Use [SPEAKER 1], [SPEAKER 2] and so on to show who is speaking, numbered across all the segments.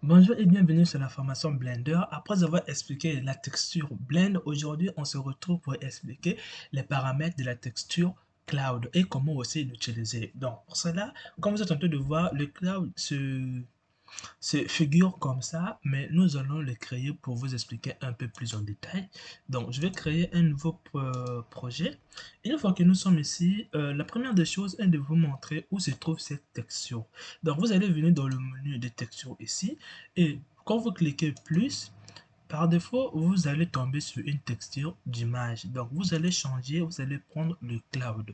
[SPEAKER 1] Bonjour et bienvenue sur la formation Blender. Après avoir expliqué la texture Blend, aujourd'hui on se retrouve pour expliquer les paramètres de la texture Cloud et comment aussi l'utiliser. Donc pour cela, comme vous êtes en train de voir, le Cloud se figure comme ça, mais nous allons le créer pour vous expliquer un peu plus en détail. Donc, je vais créer un nouveau projet. Une fois que nous sommes ici, la première des choses est de vous montrer où se trouve cette texture. Donc, vous allez venir dans le menu de texture ici et quand vous cliquez plus, par défaut, vous allez tomber sur une texture d'image. Donc, vous allez changer, vous allez prendre le cloud.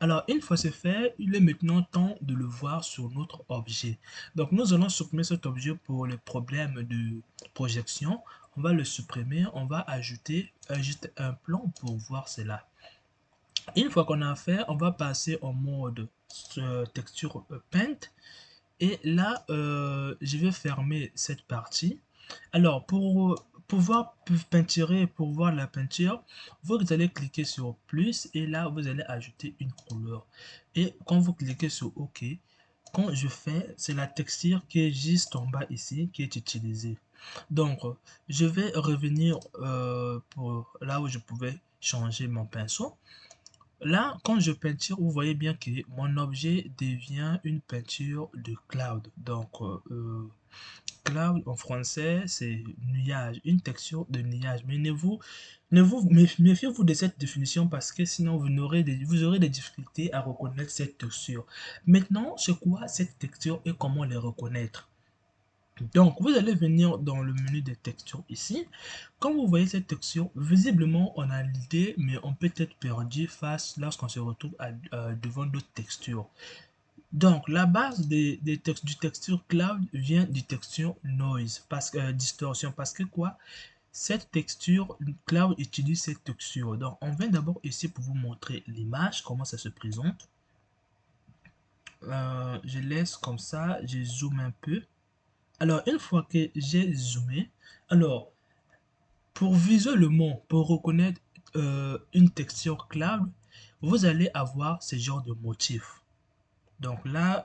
[SPEAKER 1] Alors, une fois c'est fait, il est maintenant temps de le voir sur notre objet. Donc, nous allons supprimer cet objet pour les problèmes de projection. On va le supprimer, on va ajouter juste un plan pour voir cela. Une fois qu'on a fait, on va passer en mode texture paint. Et là, je vais fermer cette partie. Alors, pour pouvoir peinturer, pour voir la peinture, vous allez cliquer sur plus et là, vous allez ajouter une couleur. Et quand vous cliquez sur OK, quand je fais, c'est la texture qui est juste en bas ici qui est utilisée. Donc, je vais revenir pour là où je pouvais changer mon pinceau. Là, quand je peinture, vous voyez bien que mon objet devient une peinture de cloud. Donc, cloud en français, c'est nuage, une texture de nuage. Mais méfiez-vous de cette définition parce que sinon vous aurez des difficultés à reconnaître cette texture. Maintenant, c'est quoi cette texture et comment les reconnaître? Donc, vous allez venir dans le menu des textures ici. Quand vous voyez cette texture, visiblement, on a l'idée, mais on peut être perdu face lorsqu'on se retrouve devant d'autres textures. Donc, la base du texture cloud vient du texture noise, distorsion, parce que quoi? Cette texture cloud utilise cette texture. Donc, on vient d'abord ici pour vous montrer l'image, comment ça se présente. Je laisse comme ça, je zoome un peu. Alors, une fois que j'ai zoomé, alors, pour visuellement, pour reconnaître une texture cloud, vous allez avoir ce genre de motif. Donc là,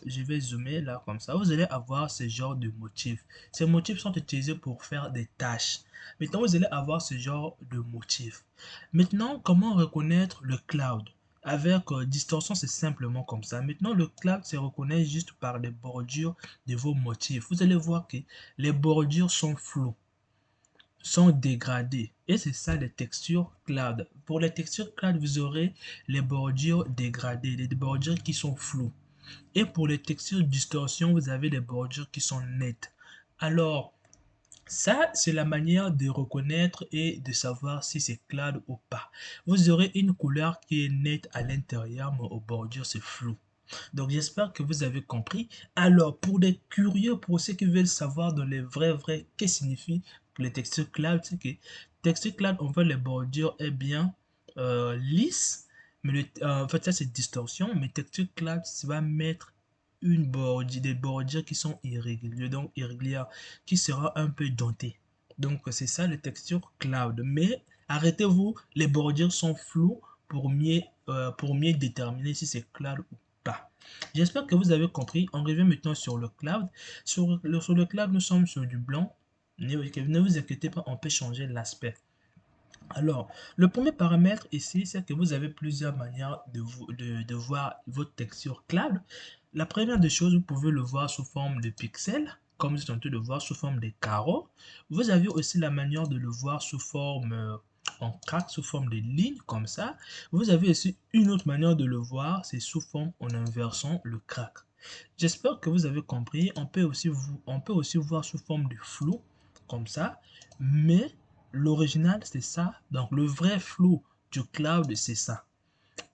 [SPEAKER 1] je vais zoomer là comme ça. Vous allez avoir ce genre de motifs. Ces motifs sont utilisés pour faire des tâches. Maintenant, vous allez avoir ce genre de motifs. Maintenant, comment reconnaître le cloud? Avec distorsion, c'est simplement comme ça. Maintenant, le cloud se reconnaît juste par les bordures de vos motifs. Vous allez voir que les bordures sont floues, sont dégradées. Et c'est ça les textures cloud. Pour les textures cloud, vous aurez les bordures dégradées, les bordures qui sont floues. Et pour les textures distorsion, vous avez des bordures qui sont nettes. Alors, ça, c'est la manière de reconnaître et de savoir si c'est cloud ou pas. Vous aurez une couleur qui est nette à l'intérieur, mais aux bordures, c'est flou. Donc, j'espère que vous avez compris. Alors, pour les curieux, pour ceux qui veulent savoir dans les vrais, qu'est-ce que signifie les textures cloud, c'est que texture cloud, on voit les bordures est bien lisses, mais en fait, ça c'est distorsion, mais texture cloud, ça va mettre une bordure, des bordures qui sont irrégulières, donc irrégulières, qui sera un peu dentées. Donc, c'est ça le texture cloud. Mais arrêtez-vous, les bordures sont floues pour mieux déterminer si c'est cloud ou pas. J'espère que vous avez compris. On revient maintenant sur le cloud. Sur le cloud, nous sommes sur du blanc. Ne vous inquiétez pas, on peut changer l'aspect. Alors, le premier paramètre ici, c'est que vous avez plusieurs manières de voir votre texture cloud. La première des choses, vous pouvez le voir sous forme de pixels, comme vous êtes en train de voir sous forme de carreaux. Vous avez aussi la manière de le voir sous forme en crack, sous forme de lignes, comme ça. Vous avez aussi une autre manière de le voir, c'est sous forme en inversant le crack. J'espère que vous avez compris. On peut aussi voir sous forme de flou, comme ça. Mais l'original, c'est ça. Donc, le vrai flou du cloud, c'est ça.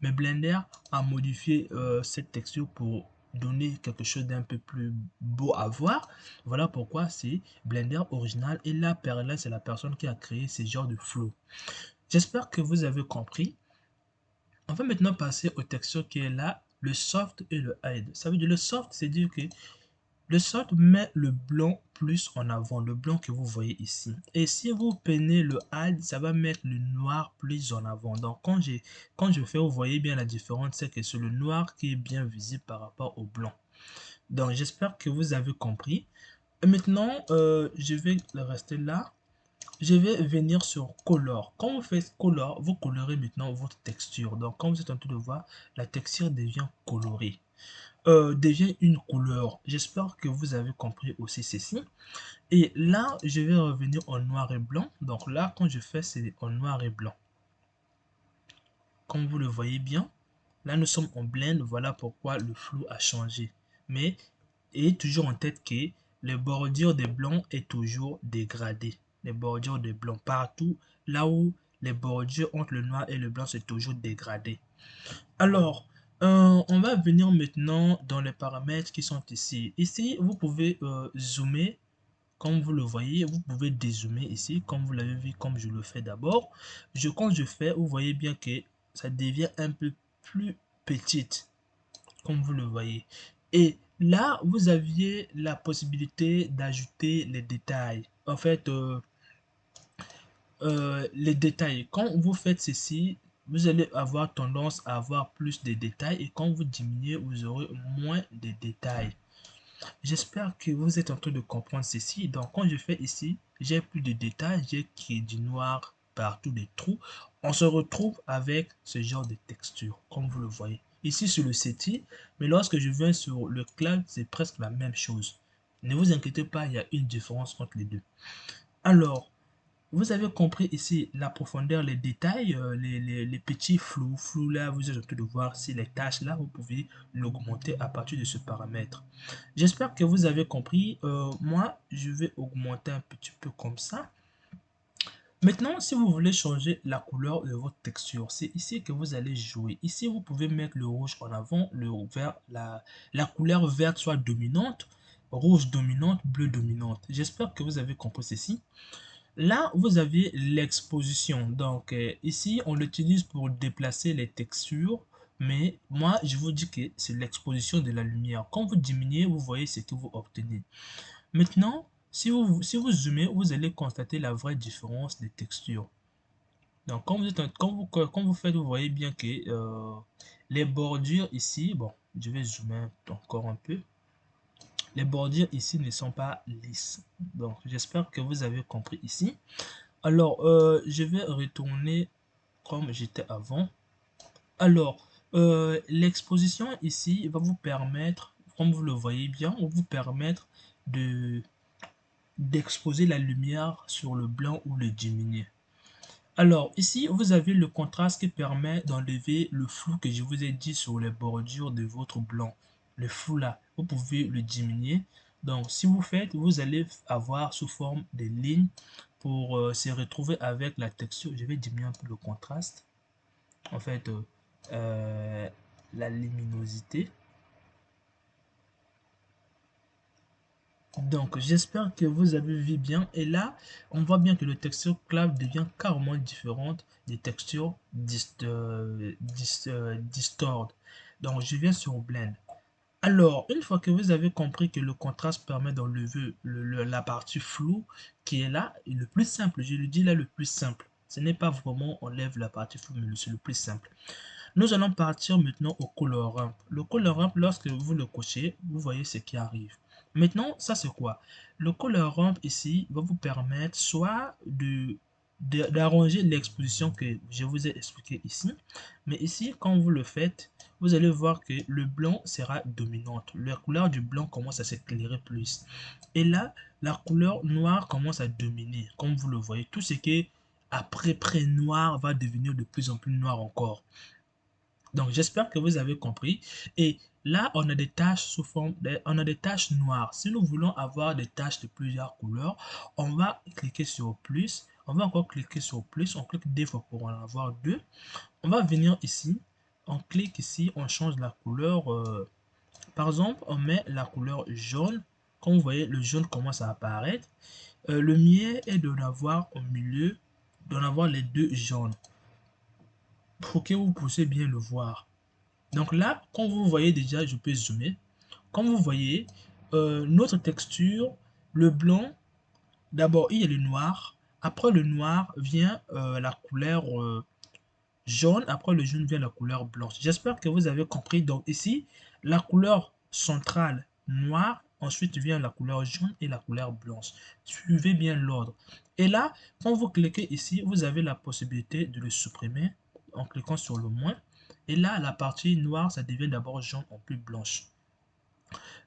[SPEAKER 1] Mais Blender a modifié cette texture pour donner quelque chose d'un peu plus beau à voir. Voilà pourquoi c'est Blender original. Et là, Perla, c'est la personne qui a créé ce genre de flou. J'espère que vous avez compris. On va maintenant passer aux textures qui est là, le soft et le hide. Ça veut dire le soft, c'est dire que le soft met le blanc plus en avant, le blanc que vous voyez ici. Et si vous peignez le hide, ça va mettre le noir plus en avant. Donc quand je fais, vous voyez bien la différence, c'est que c'est le noir qui est bien visible par rapport au blanc. Donc j'espère que vous avez compris. Et maintenant, je vais rester là. Je vais venir sur Color. Quand vous faites Color, vous colorez maintenant votre texture. Donc, comme vous êtes en train de voir, la texture devient colorée. Devient une couleur. J'espère que vous avez compris aussi ceci. Et là, je vais revenir en noir et blanc. Donc là, quand je fais, c'est en noir et blanc. Comme vous le voyez bien, là, nous sommes en blend. Voilà pourquoi le flou a changé. Mais ayez toujours en tête que les bordures des blancs est toujours dégradées. Les bordures des blancs partout, là où les bordures entre le noir et le blanc, c'est toujours dégradé. Alors, on va venir maintenant dans les paramètres qui sont ici. Ici, vous pouvez zoomer, comme vous le voyez. Vous pouvez dézoomer ici, comme vous l'avez vu, comme je le fais d'abord. Quand je fais, vous voyez bien que ça devient un peu plus petite, comme vous le voyez. Et là, vous aviez la possibilité d'ajouter les détails. En fait, les détails. Quand vous faites ceci, vous allez avoir tendance à avoir plus de détails et quand vous diminuez, vous aurez moins de détails. J'espère que vous êtes en train de comprendre ceci. Donc, quand je fais ici, j'ai plus de détails, j'ai créé du noir partout, des trous. On se retrouve avec ce genre de texture, comme vous le voyez. Ici sur le SETI, mais lorsque je viens sur le cloud, c'est presque la même chose. Ne vous inquiétez pas, il y a une différence entre les deux. Alors, vous avez compris ici la profondeur, les détails, les petits flous. Flous là, vous êtes en train de voir si les tâches là, vous pouvez l'augmenter à partir de ce paramètre. J'espère que vous avez compris. Moi, je vais augmenter un petit peu comme ça. Maintenant, si vous voulez changer la couleur de votre texture, c'est ici que vous allez jouer. Ici, vous pouvez mettre le rouge en avant, le vert, la couleur verte soit dominante, rouge dominante, bleu dominante. J'espère que vous avez compris ceci. Là, vous avez l'exposition. Donc, ici, on l'utilise pour déplacer les textures. Mais moi, je vous dis que c'est l'exposition de la lumière. Quand vous diminuez, vous voyez ce que vous obtenez. Maintenant, si vous zoomez, vous allez constater la vraie différence des textures. Donc, quand vous faites, vous voyez bien que les bordures ici, bon, je vais zoomer encore un peu. Les bordures ici ne sont pas lisses. Donc, j'espère que vous avez compris ici. Alors, je vais retourner comme j'étais avant. Alors, l'exposition ici va vous permettre, comme vous le voyez bien, va vous permettre de d'exposer la lumière sur le blanc ou le diminuer. Alors, ici, vous avez le contraste qui permet d'enlever le flou que je vous ai dit sur les bordures de votre blanc. Le flou là, vous pouvez le diminuer. Donc, si vous faites, vous allez avoir sous forme de lignes pour se retrouver avec la texture. Je vais diminuer un peu le contraste. En fait, la luminosité. Donc, j'espère que vous avez vu bien. Et là, on voit bien que le texture cloud devient carrément différente des textures distord. Donc, je viens sur Blend. Alors, une fois que vous avez compris que le contraste permet d'enlever la partie floue qui est là, et le plus simple, je le dis là, le plus simple. Ce n'est pas vraiment on lève la partie floue, mais c'est le plus simple. Nous allons partir maintenant au color ramp. Le color ramp, lorsque vous le cochez, vous voyez ce qui arrive. Maintenant, ça c'est quoi? Le color ramp ici va vous permettre soit d'arranger l'exposition que je vous ai expliqué ici. Mais ici, quand vous le faites, vous allez voir que le blanc sera dominante. La couleur du blanc commence à s'éclairer plus. Et là, la couleur noire commence à dominer. Comme vous le voyez, tout ce qui est après près noir va devenir de plus en plus noir encore. Donc, j'espère que vous avez compris. Et là, on a des taches sous forme on a des taches noires. Si nous voulons avoir des taches de plusieurs couleurs, on va cliquer sur plus. On va encore cliquer sur plus. On clique deux fois pour en avoir deux. On va venir ici. On clique ici. On change la couleur. Par exemple, on met la couleur jaune. Comme vous voyez, le jaune commence à apparaître. Le mieux est d'en avoir au milieu, d'en avoir les deux jaunes pour que vous puissiez bien le voir. Donc là, comme vous voyez déjà, je peux zoomer. Comme vous voyez, notre texture, le blanc, d'abord il y a le noir. Après le noir vient la couleur jaune. Après le jaune vient la couleur blanche. J'espère que vous avez compris. Donc ici, la couleur centrale noire ensuite vient la couleur jaune et la couleur blanche. Suivez bien l'ordre. Et là, quand vous cliquez ici, vous avez la possibilité de le supprimer en cliquant sur le moins. Et là, la partie noire, ça devient d'abord jaune en plus blanche.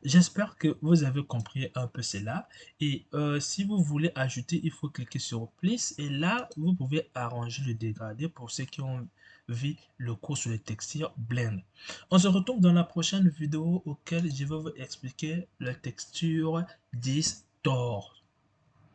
[SPEAKER 1] J'espère que vous avez compris un peu cela. Et si vous voulez ajouter, il faut cliquer sur Place. Et là, vous pouvez arranger le dégradé pour ceux qui ont vu le cours sur les textures Blend. On se retrouve dans la prochaine vidéo auquel je vais vous expliquer la texture Distort.